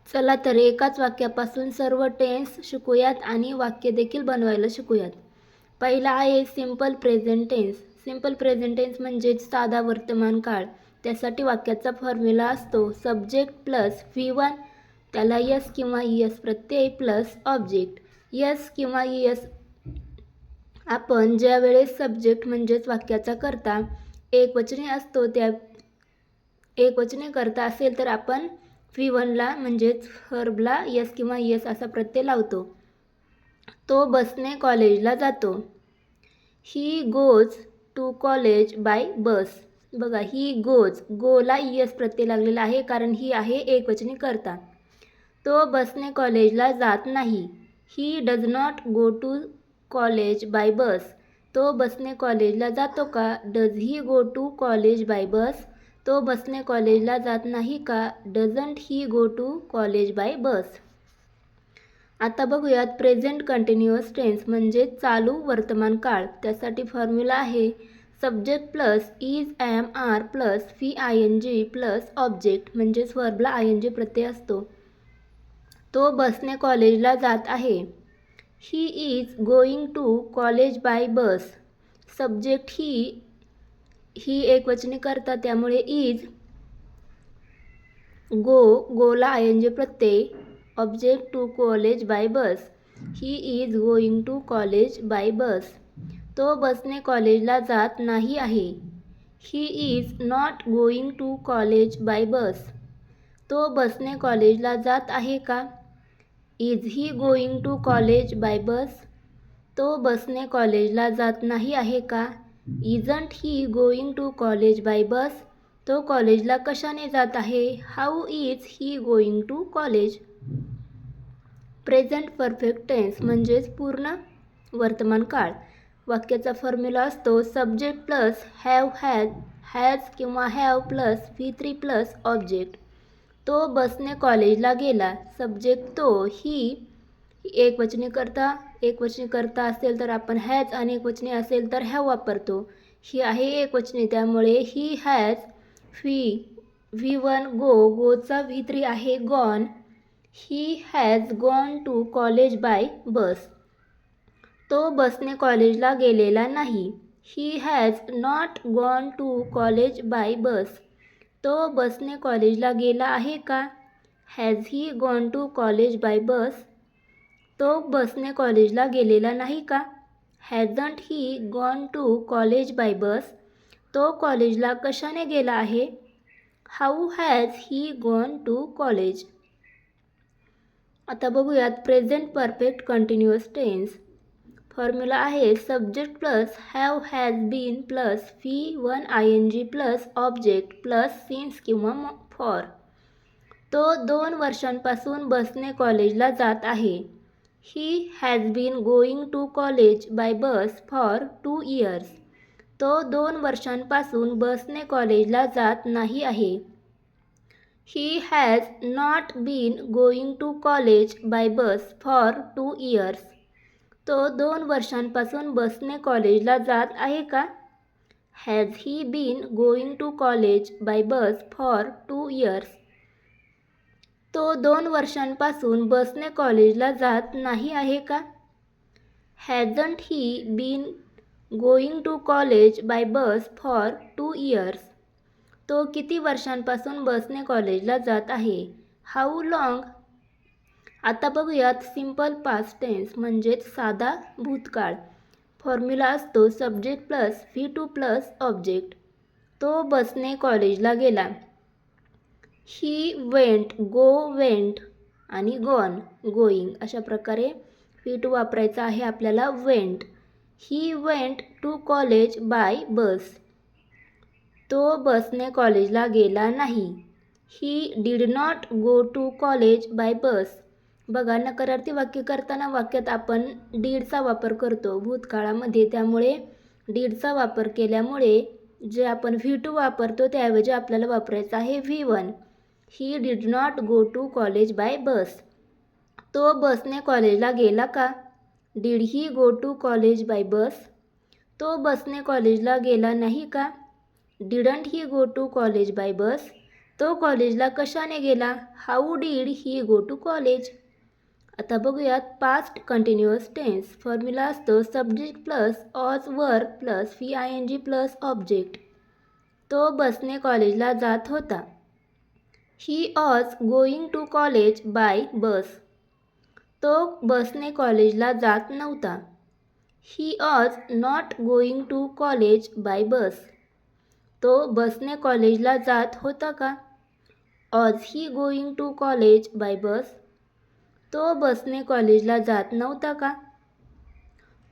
चला तर एकाच वाक्यापासून सर्व टेन्स शिकूयात आणि वाक्य देखील बनवायला शिकूयात. पहिला आहे simple present tense. Simple present tense म्हणजेच साधा वर्तमान काळ. त्यासाठी वाक्याचा फॉर्म्युला असतो सब्जेक्ट प्लस V1, त्याला यस किंवा ईएस प्रत्यय प्लस ऑब्जेक्ट. यस किंवा ईएस आपण ज्या वेळेस सब्जेक्ट म्हणजेच वाक्याचा कर्ता एकवचनी असतो त्या एकवचनी कर्ता असेल तर आपण V1ला म्हणजेच व्हर्बला यस किंवा ईएस असा प्रत्यय लावतो. तो बसने कॉलेजला जातो. He goes to college by bus. बघा, ही गोज, गोला ईएस प्रत्यय लागलेला आहे कारण ही आहे एकवचनी कर्ता. तो बसने कॉलेजला जात नाही. He does not go to college by bus. तो बसने कॉलेजला जातो का? Does he go to college by bus. तो बसने कॉलेजला जात नाही का? Doesn't he go to college by bus. आता बघूयात प्रेझेंट कंटिन्युअस टेन्स म्हणजे चालू वर्तमान काळ. त्यासाठी फॉर्म्युला आहे subject plus is am are plus VING plus object म्हणजेच व्हर्बला ING प्रत्यय असतो. तो बसने कॉलेजला जात आहे. He is going to college by bus. Subject ही एकवचनी कर्ता त्यामुळे इज, गोला ING प्रत्यय, object to college by bus. He is going to college by bus. तो बसने कॉलेजला जात नाही आहे. He is not going to college by bus. तो बसने कॉलेजला जात आहे का? Is he going to college by bus. तो बसने कॉलेजला जात नाही आहे का? Isn't he going to college by bus. तो कॉलेजला कशाने जात आहे? How is he going to college. Present perfect tense म्हणजेच पूर्ण वर्तमान काळ. वाक्याचा फॉर्म्युला असतो सब्जेक्ट प्लस हॅव हॅज किंवा have plus V3 plus object. तो बसने कॉलेजला गेला. सब्जेक्ट तो, ही एकवचनी करता असेल तर आपण हॅज आणि एकवचनी असेल तर हॅव वापरतो. ही आहे एकवचनी त्यामुळे ही हॅज. V1 गोचा V3 आहे gone. He has gone to college by bus. तो बसने कॉलेजला गेलेला नाही. He has not gone to college by bus. तो बसने कॉलेजला गेला आहे का? Has he gone to college by bus. तो बसने कॉलेजला गेलेला नाही का? Hasn't he gone to college by bus. तो कॉलेजला कशाने गेला आहे? How has he gone to college. आता बघूयात present perfect continuous tense. Formula आहे subject plus have has been plus V1 ING plus object plus since किंवा फॉर. तो 2 वर्षांपासून बसने कॉलेजला जात आहे. He has been going to college by bus for 2 years. तो 2 वर्षांपासून बसने कॉलेजला जात नाही आहे. He has not been going to college by bus for 2 years. तो 2 वर्षांपासून बसने कॉलेजला जात आहे का? Has he been going to college by bus for 2 years. तो 2 वर्षांपासून बसने कॉलेजला जात नाही आहे का? Hasn't he been going to college by bus for 2 years. तो किती वर्षांपासून बसने कॉलेजला जात आहे? How long. आता बघूयात सिंपल पास्ट टेन्स म्हणजेच साधा भूतकाळ. फॉर्म्युला असतो subject plus V2 plus object. तो बसने कॉलेजला गेला. ही वेंट, वेंट आणि गॉन, गोईंग अशा प्रकारे V2 वापरायचा आहे आपल्याला went. He went to college by bus. तो बसने कॉलेजला गेला नाही. He did not go to college by bus. बघा, नकारार्थी वाक्य करताना वाक्यात आपण डीडचा वापर करतो भूतकाळामध्ये, त्यामुळे डीडचा वापर केल्यामुळे जे आपण V2 वापरतो त्याऐवजी आपल्याला वापरायचं आहे V1. He did not go to college by bus. तो बसने कॉलेजला गेला का? Did he go to college by bus. तो बसने कॉलेजला गेला नाही का? Didn't he go to college by bus. तो कॉलेजला कशाने गेला? How did he go to college? आता बघूयात पास्ट कंटिन्युअस टेन्स. फॉर्म्युला असतो subject plus was were plus VING plus object. तो बसने कॉलेजला जात होता. He was going to college by bus. तो बसने कॉलेजला जात नव्हता. He was not going to college by bus. तो बसने कॉलेजला जात होता का? Was he going to college by bus. तो बसने कॉलेजला जात नव्हता का?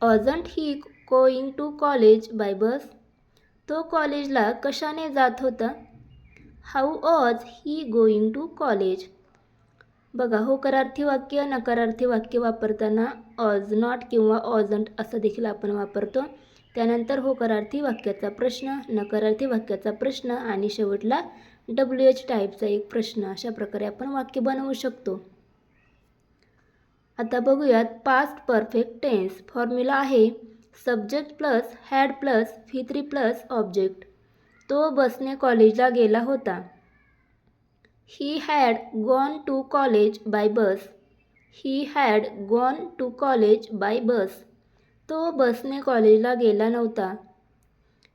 Wasn't he going to college by bus. तो कॉलेजला कशाने जात होता? How was he going to college? बघा, होकारार्थी वाक्य नकारार्थी वाक्य वापरताना ऑज नॉट किंवा ऑजंट असं देखील आपण वापरतो. त्यानंतर होकारार्थी वाक्याचा प्रश्न, नकारार्थी वाक्याचा प्रश्न आणि शेवटला WH टाईपचा एक प्रश्न, अशा प्रकारे आपण वाक्य बनवू शकतो. आता बघूयात पास्ट परफेक्ट टेन्स. फॉर्म्युला आहे subject plus had plus V3 plus object. तो बसने कॉलेजला गेला होता. He had gone to college by bus. He had gone to college by bus. तो बसने कॉलेजला गेला नव्हता.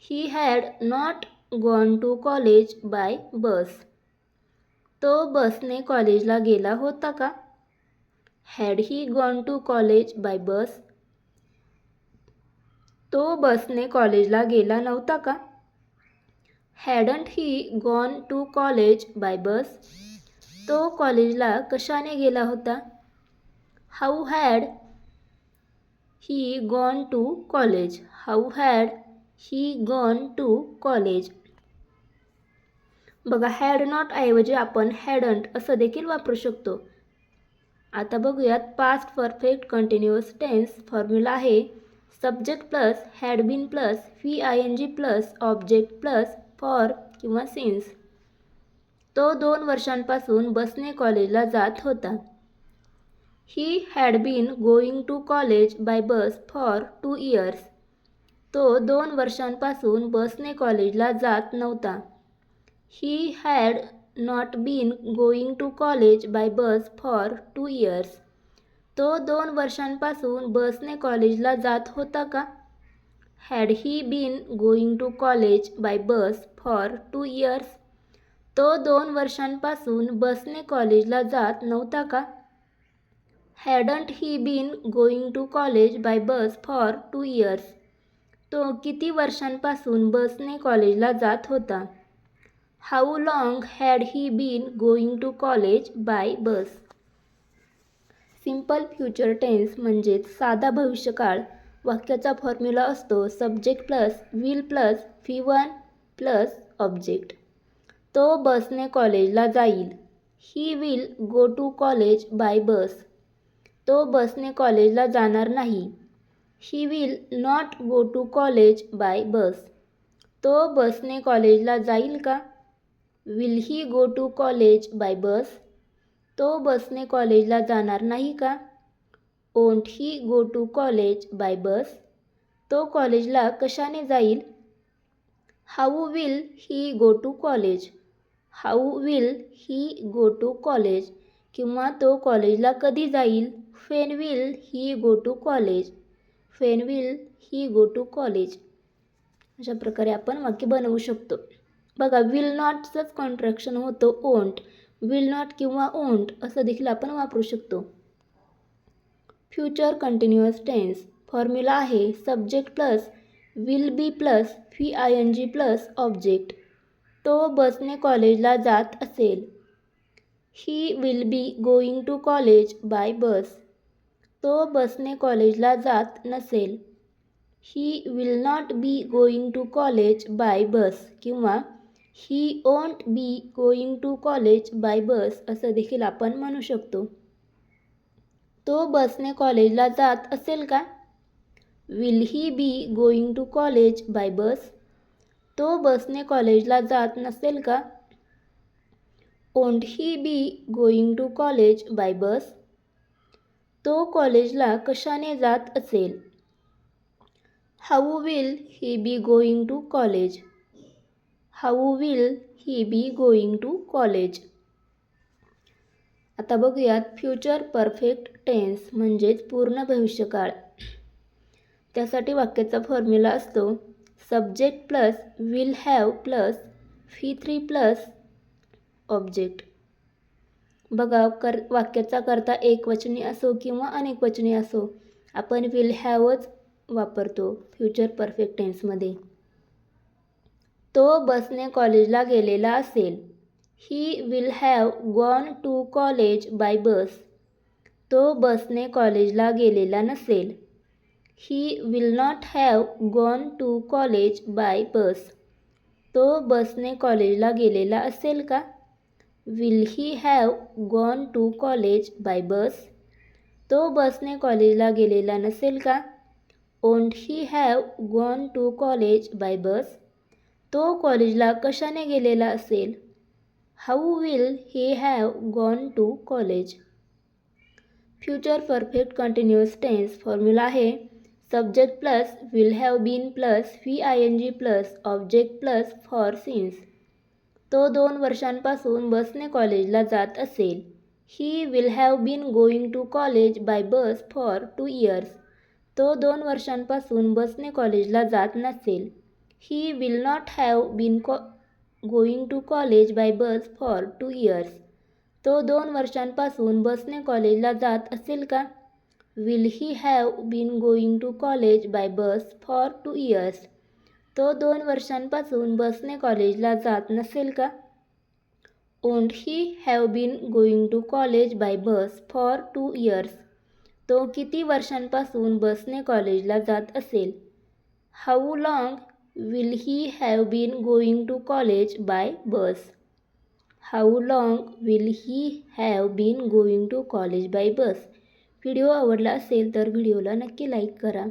He had not gone to college by bus. तो बसने कॉलेजला गेला होता का? Had he gone to college by bus? तो बसने कॉलेजला गेला नव्हता का? Hadn't he gone to college by bus? तो कॉलेजला कशाने गेला होता? How had he gone to college? How had he gone to college? बघा, had not ऐवजी आपण hadn't असं देखील वापरू शकतो. आता बघूयात past perfect continuous tense. Formula आहे subject plus had been plus VING plus object plus for किंवा सिन्स. तो 2 वर्षांपासून बसने कॉलेजला जात होता. He had been going to college by bus for 2 years. तो 2 वर्षांपासून बसने कॉलेजला जात नव्हता. He had not been going to college by bus for 2 years. तो 2 वर्षांपासून बसने कॉलेजला जात होता का? Had he been going to college by bus for 2 years. तो 2 वर्षांपासून बसने कॉलेजला जात नव्हता का? Hadn't he been going to college by bus for 2 years. तो किती वर्षांपासून बसने कॉलेजला जात होता? How long had he been going to college by bus? Simple future tense म्हणजेच साधा भविष्यकाळ. वाक्याचा फॉर्म्युला असतो subject plus will plus V1 plus object. तो बसने कॉलेजला जाईल. He will go to college by bus. तो बसने कॉलेजला जाणार नाही. He will not go to college by bus. तो बसने कॉलेजला जाईल का? Will he go to college by bus. तो बसने कॉलेजला जाणार नाही का? Won't he go to college by bus. तो कॉलेजला कशाने जाईल? How will he go to college? How will he go to college? किंवा तो कॉलेजला कधी जाईल? When will he go to college? When will he go to college? अशा प्रकारे आपण वाक्य बनवू शकतो. बघा, विल नॉटचंच कॉन्ट्रॅक्शन होतं ओंट. विल नॉट किंवा ओंट असं देखील आपण वापरू शकतो. Future continuous tense. फॉर्म्युला आहे subject plus will be plus VING plus object. तो बसने कॉलेजला जात असेल. He will be going to college by bus. तो बसने कॉलेजला जात नसेल. He will not be going to college by bus किंवा he won't be going to college by bus असं देखील आपण म्हणू शकतो. तो बसने कॉलेजला जात असेल का? Will he be going to college by bus. तो बसने कॉलेजला जात नसेल का? Won't he be going to college by bus. तो कॉलेजला कशाने जात असेल? How will he be going to college? How will he be going to college. आता बघूयात फ्युचर परफेक्ट टेन्स म्हणजेच पूर्ण भविष्यकाळ. त्यासाठी वाक्याचा फॉर्म्युला असतो subject plus will have plus V3 plus object. बघा वाक्याचा करता एकवचनी असो किंवा अनेकवचनी असो आपण विल हॅवच वापरतो फ्युचर परफेक्ट टेन्समध्ये. तो बसने कॉलेजला गेलेला असेल. He will have gone to college by bus. तो बसने कॉलेजला गेलेला नसेल. He will not have gone to college by bus. तो बसने कॉलेजला गेलेला असेल का? Will he have gone to college by bus. तो बसने कॉलेजला गेलेला नसेल का? Won't he have gone to college by bus. तो कॉलेजला कशाने गेलेला असेल? How will he have gone to college. Future perfect continuous tense formula आहे subject plus will have been plus VING plus object plus for since. तो 2 वर्षांपासून बसने कॉलेजला जात असेल. He will have been going to college by bus for 2 years. तो 2 वर्षांपासून बसने कॉलेजला जात नसेल. He will not have been going to college by bus for 2 years. तो 2 वर्षांपासून बसने कॉलेजला जात असेल का? Will he have been going to college by bus for 2 years. तो 2 वर्षांपासून बसने कॉलेजला जात नसेल का? Won't he have been going to college by bus for 2 years. तो किती वर्षांपासून बसने कॉलेजला जात असेल. How long will he have been going to college by bus. How long will he have been going to college by bus. Video आवडला असेल तर व्हिडिओला नक्की लाईक करा.